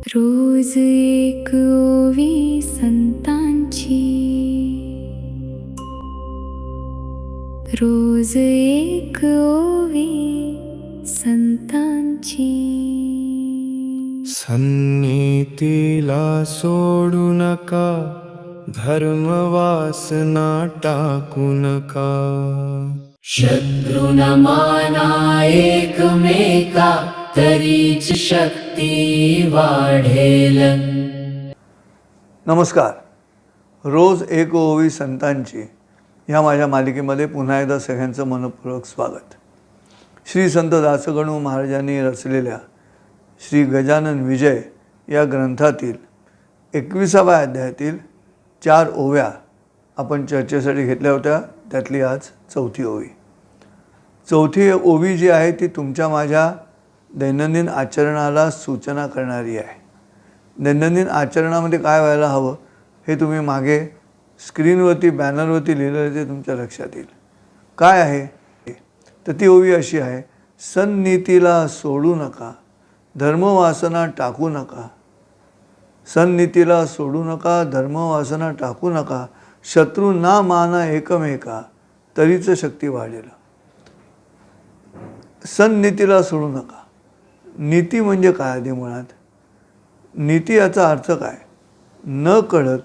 रोज एक ओवी संतांची, रोज एक ओवी संतांची. सन्नीतीला सोडू नका, धर्मवासना टाकू नका. शत्रुना माना एकमेका, तरीच शक्ती वाढेल. नमस्कार. रोज एक ओवी संतांची ह्या माझ्या मालिकेमध्ये पुन्हा एकदा सगळ्यांचं मनपूर्वक स्वागत. श्री संत दासगणू महाराजांनी रचलेल्या श्री गजानन विजय या ग्रंथातील 21व्या अध्यायातील 4 ओव्या आपण चर्चेसाठी घेतल्या होत्या. त्यातली आज 4थी ओवी. 4थी ओवी जी आहे ती तुमच्या माझ्या दैनंदिन आचरणाला सूचना करणारी आहे. दैनंदिन आचरणामध्ये काय व्हायला हवं हे तुम्ही मागे स्क्रीनवरती बॅनरवरती लिहिलेलं ते तुमच्या लक्षात येईल. काय आहे तर ती ओवी अशी आहे. सन्नीतीला सोडू नका, धर्मवासना टाकू नका. सन्नीतीला सोडू नका, धर्मवासना टाकू नका. शत्रू ना माना एकमेका, तरीच शक्ती वाढेल. सन्नीतीला सोडू नका. नीती म्हणजे काय? आधी मुळात नीती याचा अर्थ काय? न कळत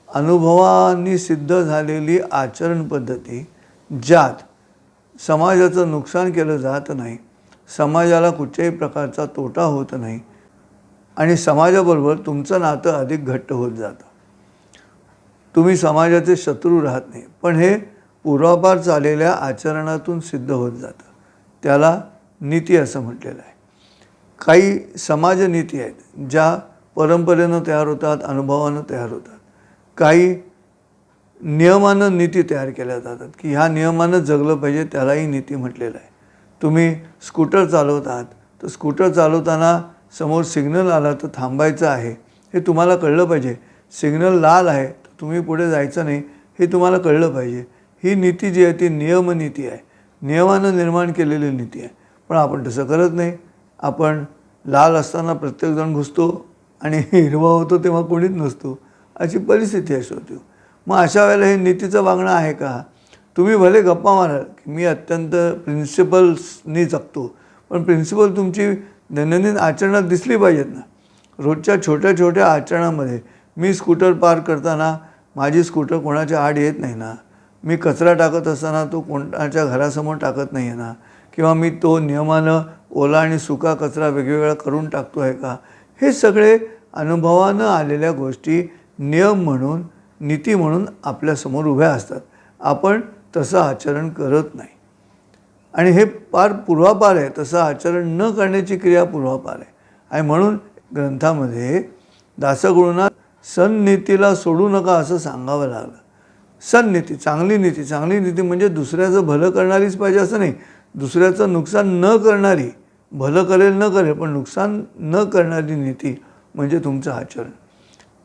अनुभवांनी सिद्ध झालेली आचरण पद्धती, ज्यात समाजाचं नुकसान केलं जात नाही, समाजाला कुठल्याही प्रकारचा तोटा होत नाही आणि समाजाबरोबर तुमचं नातं अधिक घट्ट होत जातं. तुम्ही समाजाचे शत्रू राहत नाही, पण हे पूर्वापार चाललेल्या आचरणातून सिद्ध होत जातं. त्याला नीती असं म्हटलेलं आहे. काही समाजनीती आहेत ज्या परंपरेनं तयार होतात, अनुभवानं तयार होतात. काही नियमानं नीती तयार केल्या जातात की ह्या नियमानं जगलं पाहिजे, त्यालाही नीती म्हटलेलं आहे. तुम्ही स्कूटर चालवत आहात तर स्कूटर चालवताना समोर सिग्नल आला तर थांबायचं आहे हे तुम्हाला कळलं पाहिजे. सिग्नल लाल आहे तर तुम्ही पुढे जायचं नाही हे तुम्हाला कळलं पाहिजे. ही नीती जी आहे ती नियमनीती आहे, नियमानं निर्माण केलेली नीती आहे. पण आपण तसं करत नाही. आपण लाल असताना प्रत्येकजण घुसतो आणि हिरवा होतो तेव्हा कोणीच नसतो, अशी परिस्थिती अशी होती. मग अशा वेळेला हे नीतीचं वागणं आहे का? तुम्ही भले गप्पा माराल की मी अत्यंत प्रिन्सिपल्सनी जगतो, पण प्रिन्सिपल तुमची दैनंदिन आचरणात दिसली पाहिजेत ना. रोजच्या छोट्या छोट्या आचरणामध्ये मी स्कूटर पार्क करताना माझी स्कूटर कोणाच्या आड येत नाही ना, मी कचरा टाकत असताना तो कोणाच्या घरासमोर टाकत नाही आहे ना, किंवा मी तो नियमानं ओला आणि सुका कचरा वेगवेगळा करून टाकतो आहे का. हे सगळे अनुभवानं आलेल्या गोष्टी नियम म्हणून, नीती म्हणून आपल्यासमोर उभ्या असतात. आपण तसं आचरण करत नाही आणि हे फार पूर्वापार आहे. तसं आचरण न करण्याची क्रिया पूर्वापार आहे. आणि म्हणून ग्रंथामध्ये दासगणूंना सन्नीतीला सोडू नका असं सांगावं लागलं. सन्नीती, चांगली नीती. चांगली नीती म्हणजे दुसऱ्याचं भलं करणारीच पाहिजे असं नाही, दुसऱ्याचं नुकसान न करणारी. भलं करेल न करेल पण नुकसान न करणारी नीती म्हणजे तुमचं आचरण.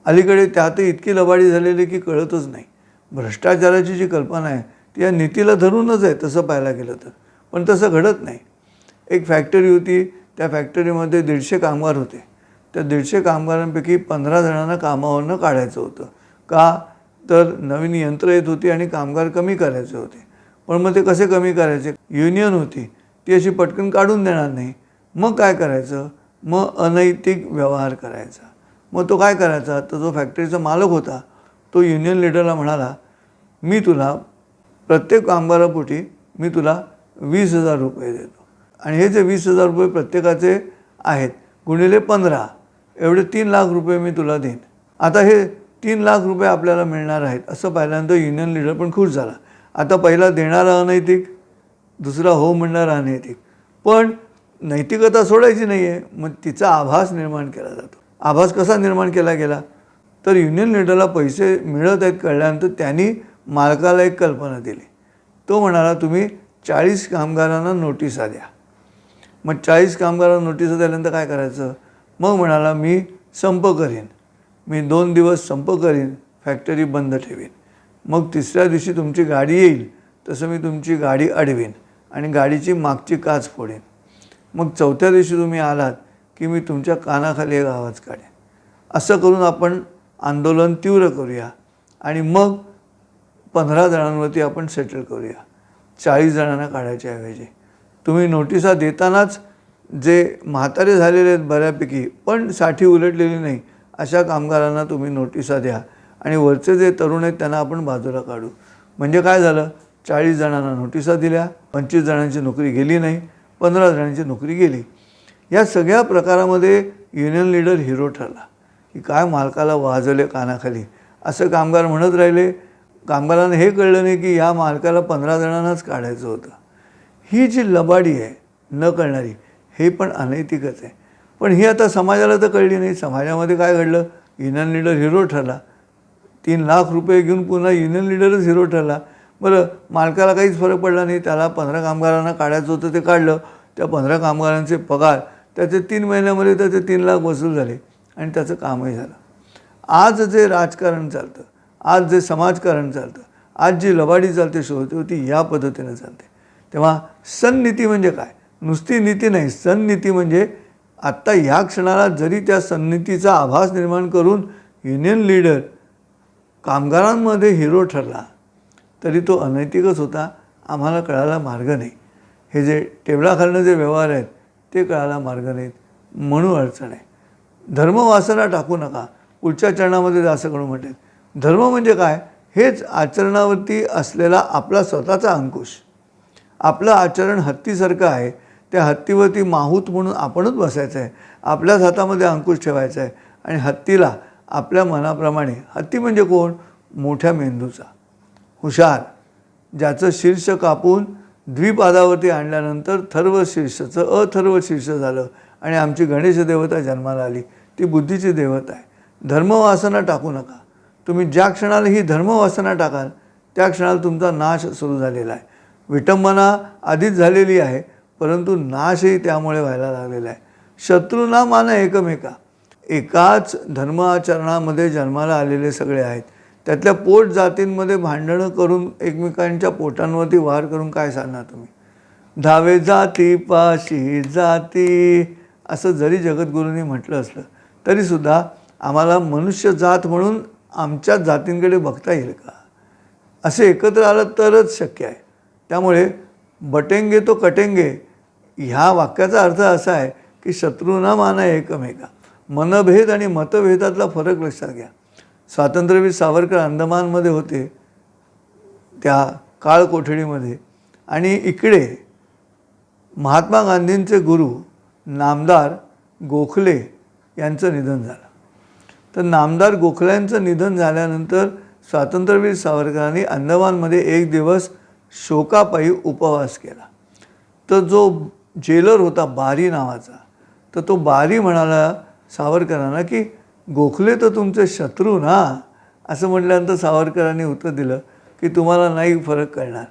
अलीकडे त्यातही इतकी लबाडी झालेली की कळतच नाही. भ्रष्टाचाराची जी कल्पना आहे ती या नीतीला धरूनच आहे तसं पाहायला गेलं तर, पण तसं घडत नाही. एक फॅक्टरी होती, त्या फॅक्टरीमध्ये 150 कामगार होते. त्या 150 कामगारांपैकी 15 जणांना कामावरनं काढायचं होतं. का तर नवीन यंत्र येत होती आणि कामगार कमी करायचे होते. पण मग ते कसे कमी करायचे? युनियन होती ती अशी पटकन काढून देणार नाही. मग काय करायचं? मग अनैतिक व्यवहार करायचा. मग तो काय करायचा? तर जो फॅक्टरीचा मालक होता तो युनियन लीडरला म्हणाला, मी तुला प्रत्येक कामगारापोटी मी तुला 20,000 रुपये देतो आणि हे जे 20,000 रुपये प्रत्येकाचे आहेत गुणिले 15 एवढे 3 लाख रुपये मी तुला देईन. आता हे 3 लाख रुपये आपल्याला मिळणार आहेत असं पाहिल्यानंतर युनियन लीडर पण खुश झाला. आता पहिला देणारा अनैतिक, दुसरा हो म्हणणारा अनैतिक. पण नैतिकता सोडायची नाही आहे. मग तिचा आभास निर्माण केला जातो. आभास कसा निर्माण केला गेला? तर युनियन लीडरला पैसे मिळत आहेत कळल्यानंतर त्यांनी मालकाला एक कल्पना दिली. तो म्हणाला, तुम्ही 40 कामगारांना नोटिसा द्या. मग 40 कामगारांना नोटिसा दिल्यानंतर काय करायचं? मग म्हणाला, मी संप करीन, मी 2 दिवस संप करीन, फॅक्टरी बंद ठेवीन. मग तिसऱ्या दिवशी तुमची गाडी येईल तसं मी तुमची गाडी अडवीन आणि गाडीची मागची काच फोडेन. मग चौथ्या दिवशी तुम्ही आलात की मी तुमच्या कानाखाली एक आवाज काढेन. असं करून आपण आंदोलन तीव्र करूया आणि मग 15 जणांवरती आपण सेटल करूया, 40 जणांना काढायच्या ऐवजी. तुम्ही नोटिसा देतानाच जे म्हातारे झालेले आहेत बऱ्यापैकी पण साठी उलटलेली नाही अशा कामगारांना तुम्ही नोटिसा द्या आणि वरचे जे तरुण आहेत त्यांना आपण बाजूला काढू. म्हणजे काय झालं, 40 जणांना नोटिसा दिल्या, 25 जणांची नोकरी गेली नाही, 15 जणांची नोकरी गेली. या सगळ्या प्रकारामध्ये युनियन लीडर हिरो ठरला की काय मालकाला वाजवले कानाखाली असं कामगार म्हणत राहिले. कामगारांना हे कळलं नाही की या मालकाला 15 जणांनाच काढायचं होतं. ही जी लबाडी आहे न कळणारी, हे पण अनैतिकच आहे. पण ही आता समाजाला तर कळली नाही. समाजामध्ये काय घडलं, युनियन लीडर हिरो ठरला, 3 लाख रुपये घेऊन पुन्हा युनियन लीडरच हिरो ठरला. बरं, मालकाला काहीच फरक पडला नाही, त्याला 15 कामगारांना काढायचं होतं ते काढलं. त्या 15 कामगारांचे पगार त्याचे 3 महिन्यामध्ये त्याचे 3 लाख वसूल झाले आणि त्याचं कामही झालं. आज जे राजकारण चालतं, आज जे समाजकारण चालतं, आज जी लबाडी चालते शोधते होती या पद्धतीनं चालते. तेव्हा सननीती म्हणजे काय, नुसती नीती नाही, सननीती म्हणजे आत्ता ह्या क्षणाला जरी त्या सननीतीचा आभास निर्माण करून युनियन लीडर कामगारांमध्ये हिरो ठरला तरी तो अनैतिकच होता. आम्हाला कळायला मार्ग नाही. हे जे टेबलाखालनं जे व्यवहार आहेत ते कळायला मार्ग नाहीत म्हणून अडचण आहे. धर्मवासना टाकू नका, पुढच्या चरणामध्ये असं करून म्हटले. धर्म म्हणजे काय, हेच आचरणावरती असलेला आपला स्वतःचा अंकुश. आपलं आचरण हत्तीसारखं आहे, त्या हत्तीवरती माहूत म्हणून आपणच बसायचं आहे, आपल्याच हातामध्ये अंकुश ठेवायचा आहे आणि हत्तीला आपल्या मनाप्रमाणे, हत्ती म्हणजे कोण, मोठ्या मेंदूचा हुशार, ज्याचं शीर्ष कापून द्विपादावरती आणल्यानंतर थर्व शीर्षचं अथर्व शीर्ष झालं आणि आमची गणेश देवता जन्माला आली. ती बुद्धीची देवता आहे. धर्मवासना टाकू नका. तुम्ही ज्या क्षणाला ही धर्मवासना टाकाल त्या क्षणाला तुमचा नाश सुरू झालेला आहे. विटंबना आधीच झालेली आहे परंतु नाशही त्यामुळे व्हायला लागलेला आहे. शत्रूंना माना एकमेका. एकाच धर्माचरणामध्ये जन्माला आलेले सगळे आहेत. त्यातल्या पोट जातींमध्ये भांडणं करून एकमेकांच्या पोटांवरती वार करून काय सांगणार तुम्ही. धावे जाती पाशी जाती असं जरी जगद्गुरूंनी म्हटलं असलं तरीसुद्धा आम्हाला मनुष्य जात म्हणून आमच्या जातींकडे बघता येईल का. असे एकत्र आलं तरच शक्य आहे. त्यामुळे बटेंगे तो कटेंगे ह्या वाक्याचा अर्थ असा आहे की शत्रूंना माना एकमेका. मनभेद आणि मतभेदातला फरक लक्षात घ्या. स्वातंत्र्यवीर सावरकर अंदमानमध्ये होते त्या काळ कोठडीमध्ये आणि इकडे महात्मा गांधींचे गुरु नामदार गोखले यांचं निधन झालं. तर नामदार गोखल्यांचं निधन झाल्यानंतर स्वातंत्र्यवीर सावरकरांनी अंदमानमध्ये एक दिवस शोकापायी उपवास केला. तर जो जेलर होता बारी नावाचा, तर तो बारी म्हणाला सावरकरांना की गोखले तर तुमचे शत्रू ना. असं म्हटल्यानंतर सावरकरांनी उत्तर दिलं की तुम्हाला नाही फरक कळणार.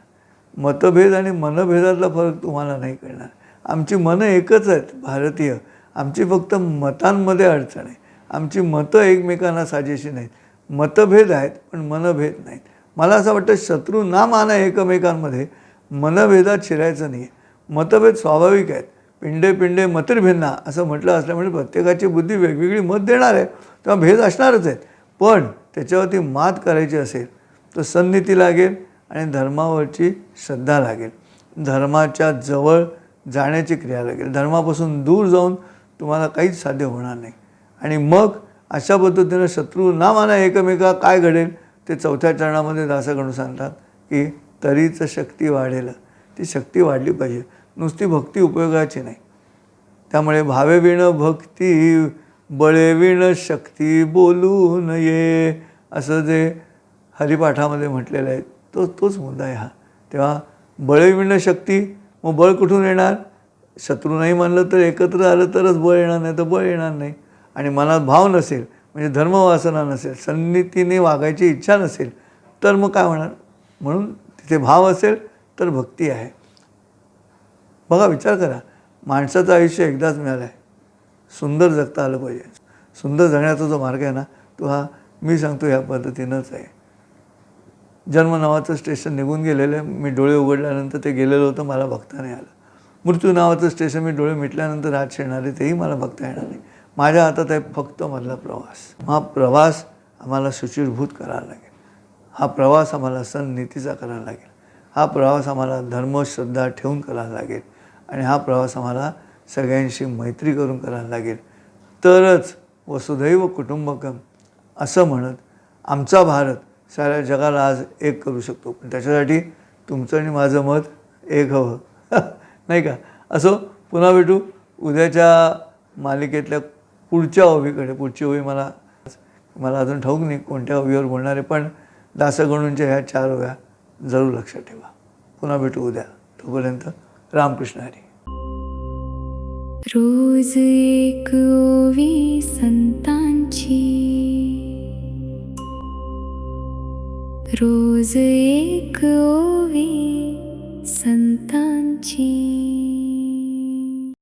मतभेद आणि मनभेदातला फरक तुम्हाला नाही कळणार. आमची मनं एकच आहेत भारतीय. आमची फक्त मतांमध्ये अडचण आहे. आमची मतं एकमेकांना साजेशी नाहीत. मतभेद आहेत पण मनभेद नाहीत. मला असं वाटतं शत्रू ना माना एकमेकांमध्ये मनभेदात शिरायचं नाही आहे. मतभेद स्वाभाविक आहेत. पिंडे पिंडे मतिर्भिन्ना असं म्हटलं असल्यामुळे प्रत्येकाची बुद्धी वेगवेगळी मत देणार आहे, तेव्हा भेद असणारच आहेत. पण त्याच्यावरती मात करायची असेल तर सन्नीती लागेल आणि धर्मावरची श्रद्धा लागेल. धर्माच्या जवळ जाण्याची क्रिया लागेल. धर्मापासून दूर जाऊन तुम्हाला काहीच साध्य होणार नाही. आणि मग अशा पद्धतीनं शत्रू ना माना एकमेका काय घडेल ते 4थ्या चरणामध्ये दासगणू सांगतात की तरीच शक्ती वाढेल. ती शक्ती वाढली पाहिजे. नुसती भक्ती उपयोगाची नाही. त्यामुळे भावेविण भक्ती बळेविण शक्ती बोलू नये असं जे हरिपाठामध्ये म्हटलेलं आहे तोच मुद्दा आहे हा. तेव्हा बळेविण शक्ती, मग बळ कुठून येणार. शत्रू नाही मानलं तर एकत्र आलं तरच बळ येणार, नाही तर बळ येणार नाही. आणि मनात भाव नसेल म्हणजे धर्मवासना नसेल, सन्नीतीने वागायची इच्छा नसेल तर मग काय होणार. म्हणून तिथे भाव असेल तर भक्ती आहे. बघा, विचार करा, माणसाचं आयुष्य एकदाच मिळालं आहे. सुंदर जगता आलं पाहिजे. सुंदर जगण्याचा जो मार्ग आहे ना तो हा मी सांगतो ह्या पद्धतीनंच आहे. जन्म नावाचं स्टेशन निघून गेलेलं आहे. मी डोळे उघडल्यानंतर ते गेलेलं होतं, मला बघता नाही आलं. मृत्यू नावाचं स्टेशन मी डोळे मिटल्यानंतर हात शेणणारे तेही मला बघता येणार नाही. माझ्या हातात आहे फक्त मधला प्रवास. हा प्रवास आम्हाला शुचिरभूत करावा लागेल. हा प्रवास आम्हाला सण नीतीचा करावा लागेल. हा प्रवास आम्हाला धर्म श्रद्धा ठेवून करावा लागेल. आणि हा प्रवास आम्हाला सगळ्यांशी मैत्री करून करावा लागेल. तरच वसुधैव कुटुंबकम असं म्हणत आमचा भारत साऱ्या जगाला आज एक करू शकतो. पण त्याच्यासाठी तुमचं आणि माझं मत एक हवं नाही का. असो, पुन्हा भेटू उद्याच्या मालिकेतल्या पुढच्या ओवीकडे. पुढची ओवी मला अजून ठाऊक नाही कोणत्या ओवीवर बोलणार आहे, पण दासगणूंच्या ह्या 4 ओव्या जरूर लक्षात ठेवा. पुन्हा भेटू उद्या. तोपर्यंत रामकृष्ण हरी. रोज एक ओवी संतांची, रोज एक ओवी संतांची.